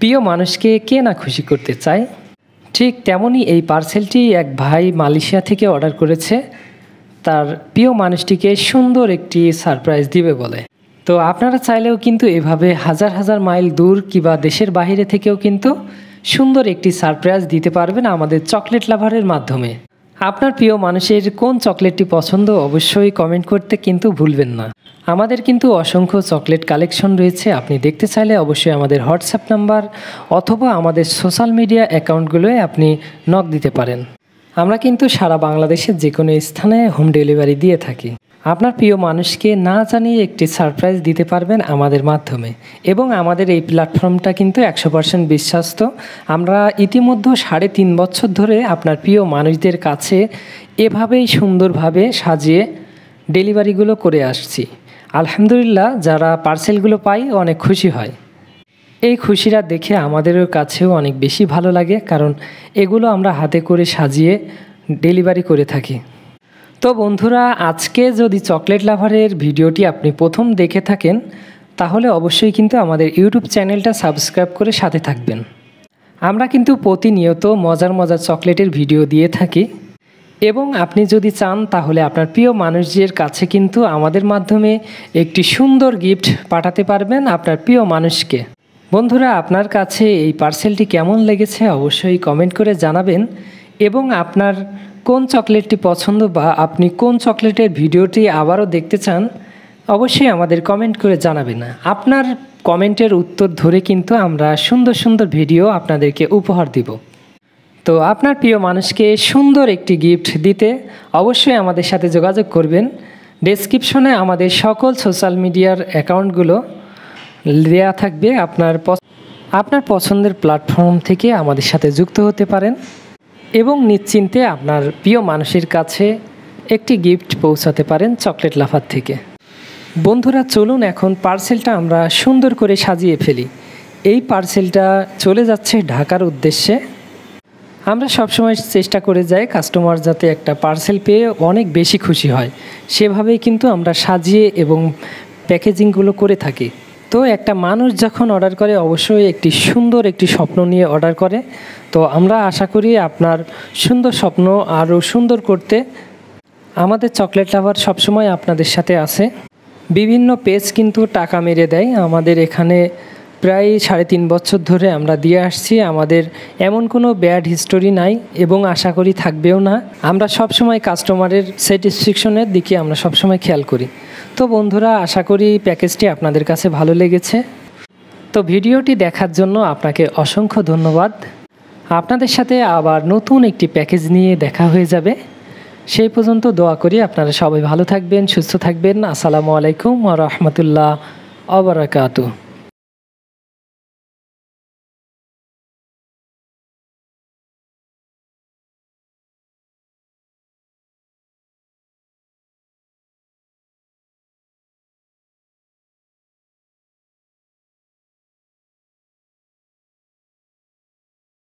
প্রিয় মানুষকে কে না খুশি করতে চায়। ঠিক তেমনই এই পার্সেলটি এক ভাই মালয়েশিয়া থেকে অর্ডার করেছে তার প্রিয় মানুষটিকে সুন্দর একটি সারপ্রাইজ দিবে বলে। তো আপনারা চাইলেও কিন্তু এভাবে হাজার হাজার মাইল দূর কিংবা দেশের বাইরে থেকেও কিন্তু সুন্দর একটি সারপ্রাইজ দিতে পারবেন আমাদের চকলেট লাভারের মাধ্যমে। আপনার প্রিয় মানুষের কোন চকলেটটি পছন্দ অবশ্যই কমেন্ট করতে কিন্তু ভুলবেন না। আমাদের কিন্তু অসংখ্য চকলেট কালেকশন রয়েছে, আপনি দেখতে চাইলে অবশ্যই আমাদের হোয়াটসঅ্যাপ নাম্বার অথবা আমাদের সোশ্যাল মিডিয়া অ্যাকাউন্টগুলোয় আপনি নক দিতে পারেন। আমরা কিন্তু সারা বাংলাদেশের যে কোনো স্থানে হোম ডেলিভারি দিয়ে থাকি। আপনার প্রিয় মানুষকে না জানিয়ে একটি সারপ্রাইজ দিতে পারবেন আমাদের মাধ্যমে, এবং আমাদের এই প্ল্যাটফর্মটা কিন্তু 100% বিশ্বস্ত। আমরা ইতিমধ্যে 3.5 বছর ধরে আপনার প্রিয় মানুষদের কাছে এভাবেই সুন্দরভাবে সাজিয়ে ডেলিভারিগুলো করে আসছি। আলহামদুলিল্লাহ, যারা পার্সেলগুলো পাই অনেক খুশি হয়। এই খুশিটা দেখে আমাদেরও কাছেও অনেক বেশি ভালো লাগে, কারণ এগুলো আমরা হাতে করে সাজিয়ে ডেলিভারি করে থাকি। তো বন্ধুরা, আজকে যদি চকলেট লাভারের ভিডিওটি আপনি প্রথম দেখে থাকেন তাহলে অবশ্যই কিন্তু আমাদের ইউটিউব চ্যানেলটা সাবস্ক্রাইব করে সাথে থাকবেন। আমরা কিন্তু প্রতিনিয়ত মজার মজার চকলেটের ভিডিও দিয়ে থাকি, এবং আপনি যদি চান তাহলে আপনার প্রিয় মানুষদের কাছে কিন্তু আমাদের মাধ্যমে একটি সুন্দর গিফট পাঠাতে পারবেন আপনার প্রিয় মানুষকে। বন্ধুরা, আপনার কাছে এই পার্সেলটি কেমন লেগেছে অবশ্যই কমেন্ট করে জানাবেন, এবং আপনার কোন চকলেটটি পছন্দ বা আপনি কোন চকলেটের ভিডিওটি আবারও দেখতে চান অবশ্যই আমাদের কমেন্ট করে জানাবেন। আপনার কমেন্টের উত্তর ধরে কিন্তু আমরা সুন্দর সুন্দর ভিডিও আপনাদেরকে উপহার দিব। তো আপনার প্রিয় মানুষকে সুন্দর একটি গিফট দিতে অবশ্যই আমাদের সাথে যোগাযোগ করবেন। ডেসক্রিপশনে আমাদের সকল সোশ্যাল মিডিয়ার অ্যাকাউন্টগুলো দেওয়া থাকবে, আপনার পছন্দের প্ল্যাটফর্ম থেকে আমাদের সাথে যুক্ত হতে পারেন এবং নিশ্চিন্তে আপনার প্রিয় মানুষের কাছে একটি গিফট পৌঁছাতে পারেন চকলেট লাভার থেকে। বন্ধুরা, চলুন এখন পার্সেলটা আমরা সুন্দর করে সাজিয়ে ফেলি। এই পার্সেলটা চলে যাচ্ছে ঢাকার উদ্দেশ্যে। আমরা সবসময় চেষ্টা করে যাই কাস্টমার যাতে একটা পার্সেল পেয়ে অনেক বেশি খুশি হয়, সেভাবেই কিন্তু আমরা সাজিয়ে এবং প্যাকেজিংগুলো করে থাকি। তো একটা মানুষ যখন অর্ডার করে অবশ্যই একটি সুন্দর একটি স্বপ্ন নিয়ে অর্ডার করে। তো আমরা আশা করি আপনার সুন্দর স্বপ্ন আরও সুন্দর করতে আমাদের চকলেট লাভার সবসময় আপনাদের সাথে আছে। বিভিন্ন পেজ কিন্তু টাকা মেরে দেয়। আমাদের এখানে প্রায় 3.5 বছর ধরে আমরা দিয়ে আসছি, আমাদের এমন কোনো ব্যাড হিস্টোরি নাই এবং আশা করি থাকবেও না। আমরা সবসময় কাস্টমারের স্যাটিসফ্যাকশনের দিকে আমরা সবসময় খেয়াল করি। তো বন্ধুরা, আশা করি প্যাকেজটি আপনাদের কাছে ভালো লেগেছে। তো ভিডিওটি দেখার জন্য আপনাকে অসংখ্য ধন্যবাদ। আপনাদের সাথে আবার নতুন একটি প্যাকেজ নিয়ে দেখা হয়ে যাবে। সেই পর্যন্ত দোয়া করি আপনারা সবাই ভালো থাকবেন, সুস্থ থাকবেন। আসসালামু আলাইকুম ওয়া রাহমাতুল্লাহ ওয়া বারাকাতুহু।